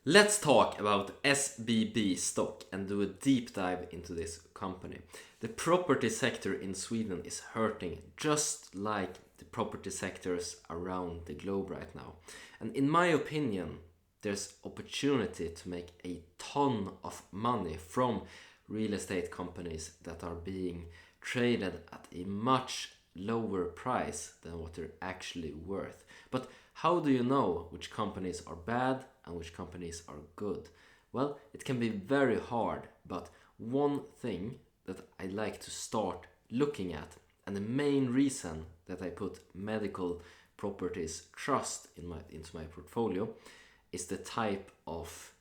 Let's talk about SBB stock and do a deep dive into this company. The property sector in Sweden is hurting just like the property sectors around the globe right now. And in my opinion, there's opportunity to make a ton of money from real estate companies that are being traded at a much lower price than what they're actually worth. But how do you know which companies are bad and which companies are good? Well, it can be very hard, but one thing that I like to start looking at, and the main reason that I put medical properties trust into my portfolio, is the type of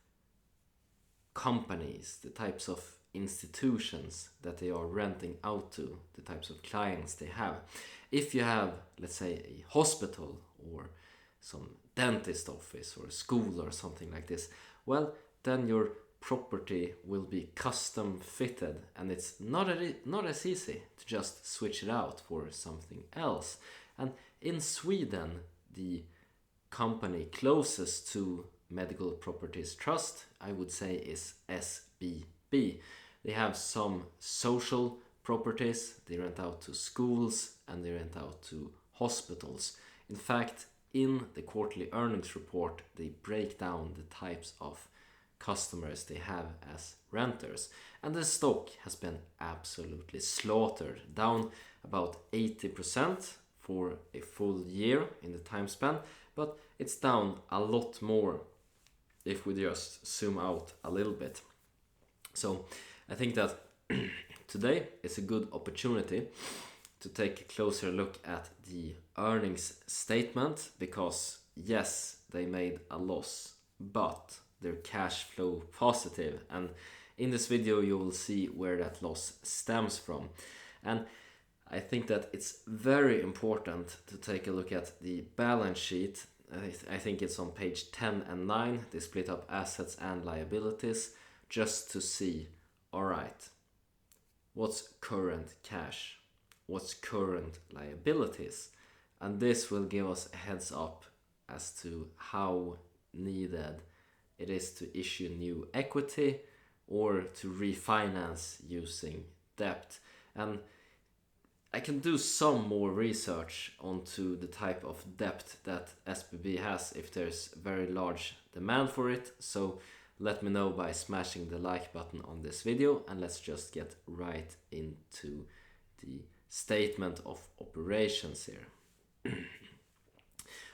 companies, the types of institutions that they are renting out to, the types of clients they have. If you have, let's say, a hospital or some dentist office or a school or something like this, well, then your property will be custom fitted, and it's not as easy to just switch it out for something else. And in Sweden, the company closest to Medical Properties Trust, I would say, is SBB. They have some social properties, they rent out to schools and they rent out to hospitals. In fact, in the quarterly earnings report, they break down the types of customers they have as renters. And the stock has been absolutely slaughtered, down about 80% for a full year in the time span, but it's down a lot more if we just zoom out a little bit. So I think that today is a good opportunity to take a closer look at the earnings statement, because yes, they made a loss, but they're cash flow positive, and in this video you will see where that loss stems from. And I think that it's very important to take a look at the balance sheet. I think it's on page 10 and 9. They split up assets and liabilities just to see, alright, what's current cash, what's current liabilities, and this will give us a heads up as to how needed it is to issue new equity or to refinance using debt. And I can do some more research onto the type of debt that SBB has if there's very large demand for it, so let me know by smashing the like button on this video, and let's just get right into the statement of operations here.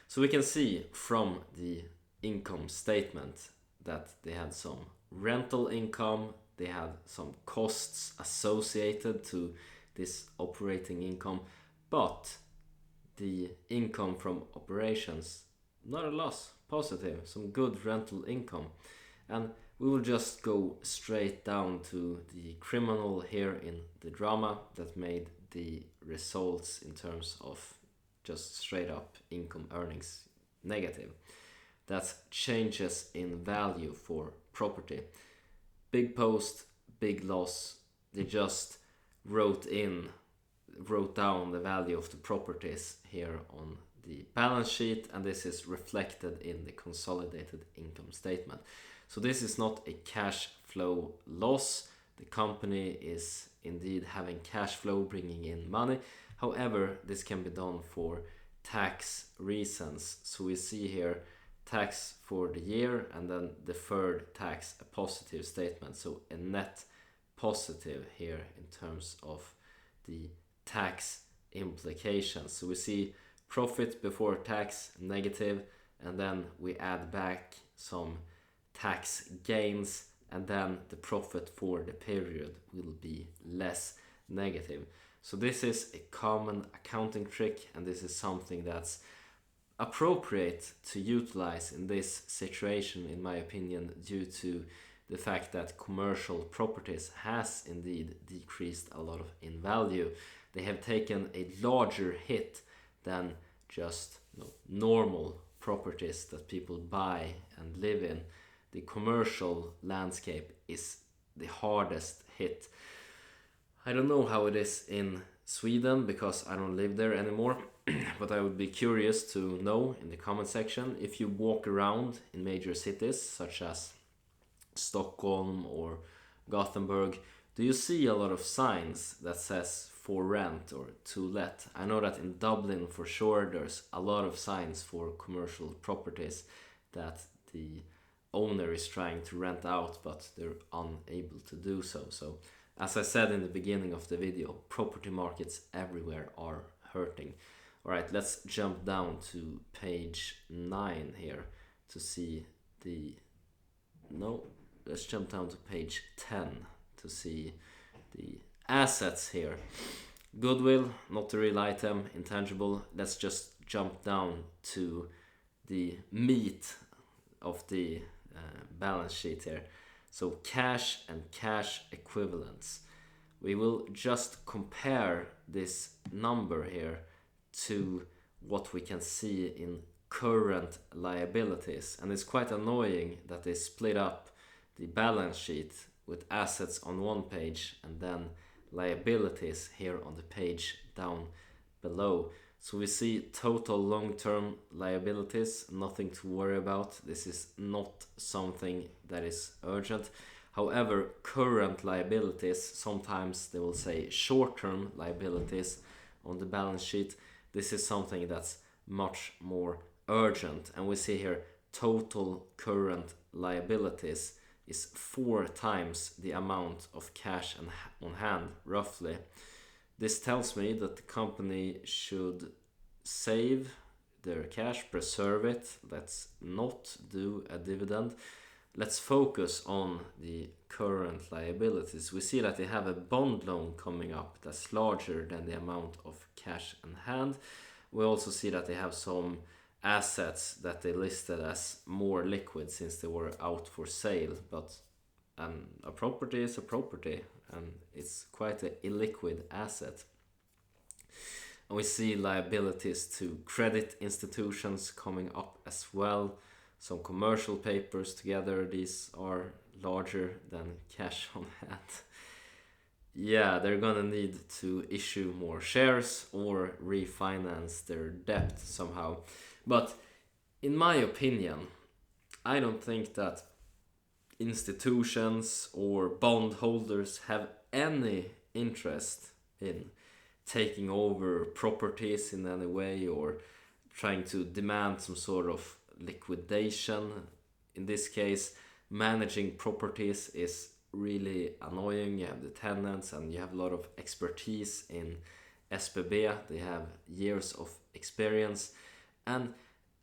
So we can see from the income statement that they had some rental income, they had some costs associated to this operating income, but the income from operations, not a loss, positive, some good rental income. And we will just go straight down to the criminal here in the drama that made the results in terms of just straight up income earnings negative. That's changes in value for property. Big post, big loss. They just wrote down the value of the properties here on the balance sheet, and this is reflected in the consolidated income statement. So this is not a cash flow loss. The company is indeed having cash flow, bringing in money. However, this can be done for tax reasons. So we see here tax for the year and then deferred tax, a positive statement. So a net positive here in terms of the tax implications. So we see profit before tax negative, and then we add back some tax gains, and then the profit for the period will be less negative. So this is a common accounting trick, and this is something that's appropriate to utilize in this situation, in my opinion, due to the fact that commercial properties has indeed decreased a lot in value. They have taken a larger hit than just normal properties that people buy and live in. The commercial landscape is the hardest hit. I don't know how it is in Sweden because I don't live there anymore, but I would be curious to know in the comment section if you walk around in major cities such as Stockholm or Gothenburg, do you see a lot of signs that says for rent or to let? I know that in Dublin for sure there's a lot of signs for commercial properties that the owner is trying to rent out but they're unable to do so. So as I said in the beginning of the video, property markets everywhere are hurting. Alright, let's jump down to page 9 here to see the... No, let's jump down to page 10 to see the assets here. Goodwill, not a real item, intangible. Let's just jump down to the meat of the balance sheet here. So cash and cash equivalents. We will just compare this number here to what we can see in current liabilities, and it's quite annoying that they split up the balance sheet with assets on one page and then liabilities here on the page down below. So we see total long-term liabilities, nothing to worry about. This is not something that is urgent. However, current liabilities, sometimes they will say short-term liabilities on the balance sheet. This is something that's much more urgent, and we see here total current liabilities is 4 times the amount of cash on hand, roughly. This tells me that the company should save their cash, preserve it. Let's not do a dividend. Let's focus on the current liabilities. We see that they have a bond loan coming up that's larger than the amount of cash in hand. We also see that they have some assets that they listed as more liquid since they were out for sale, but a property is a property and it's quite an illiquid asset. And we see liabilities to credit institutions coming up as well. Some commercial papers together, these are larger than cash on hand. Yeah, they're gonna need to issue more shares or refinance their debt somehow. But in my opinion, I don't think that institutions or bondholders have any interest in taking over properties in any way or trying to demand some sort of liquidation. In this case, managing properties is really annoying. You have the tenants and you have a lot of expertise in SBB. They have years of experience, and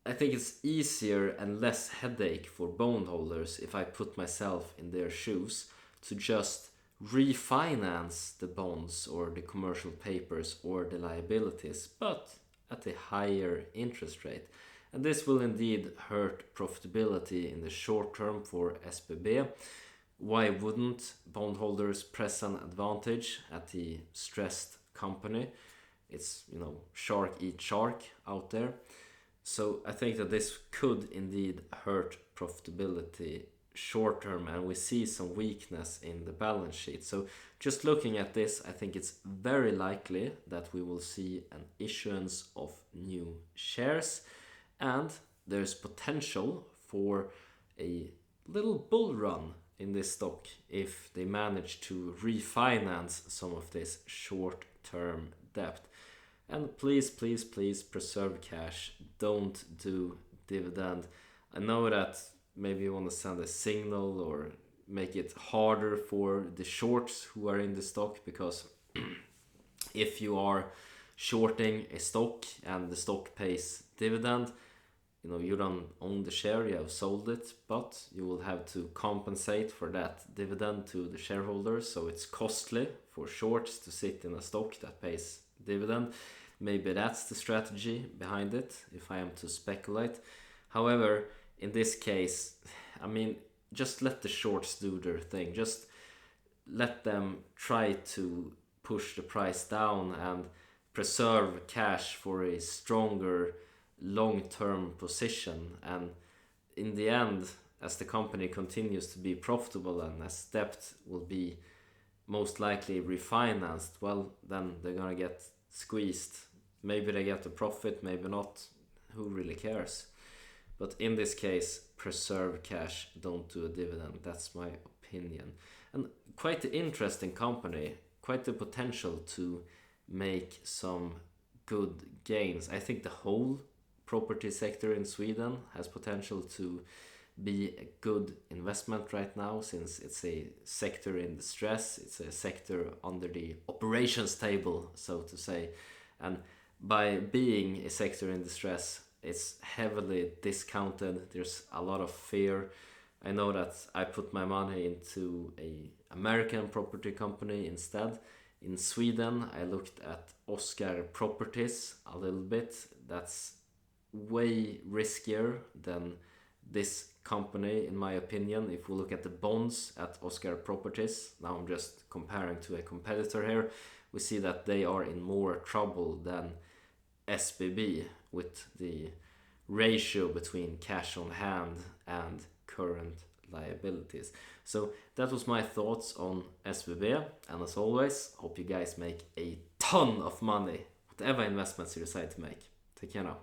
I think it's easier and less headache for bondholders, if I put myself in their shoes, to just refinance the bonds or the commercial papers or the liabilities, but at a higher interest rate. And this will indeed hurt profitability in the short term for SBB. Why wouldn't bondholders press an advantage at the stressed company? It's, shark eat shark out there. So I think that this could indeed hurt profitability short term, and we see some weakness in the balance sheet. So just looking at this, I think it's very likely that we will see an issuance of new shares, and there's potential for a little bull run in this stock if they manage to refinance some of this short-term debt. And please, please, please preserve cash. Don't do dividend. I know that maybe you want to send a signal or make it harder for the shorts who are in the stock, because if you are shorting a stock and the stock pays dividend, you don't own the share, you have sold it, but you will have to compensate for that dividend to the shareholders. So it's costly for shorts to sit in a stock that pays dividend. Maybe that's the strategy behind it, if I am to speculate. However, in this case, just let the shorts do their thing. Just let them try to push the price down and preserve cash for a stronger long-term position. And in the end, as the company continues to be profitable and as debt will be most likely refinanced, well, then they're gonna get squeezed. Maybe they get a profit, maybe not. Who really cares? But in this case, preserve cash, don't do a dividend. That's my opinion. And quite an interesting company, quite the potential to make some good gains. I think the whole property sector in Sweden has potential to be a good investment right now, since it's a sector in distress, it's a sector under the operations table, so to say. And by being a sector in distress, it's heavily discounted, there's a lot of fear. I know that I put my money into a American property company instead. In Sweden, I looked at Oscar Properties a little bit. That's way riskier than this company, in my opinion. If we look at the bonds at Oscar Properties, now I'm just comparing to a competitor here, we see that they are in more trouble than SBB with the ratio between cash on hand and current liabilities. So that was my thoughts on SBB, and as always, hope you guys make a ton of money, whatever investments you decide to make. Take care now.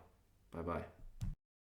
Bye bye.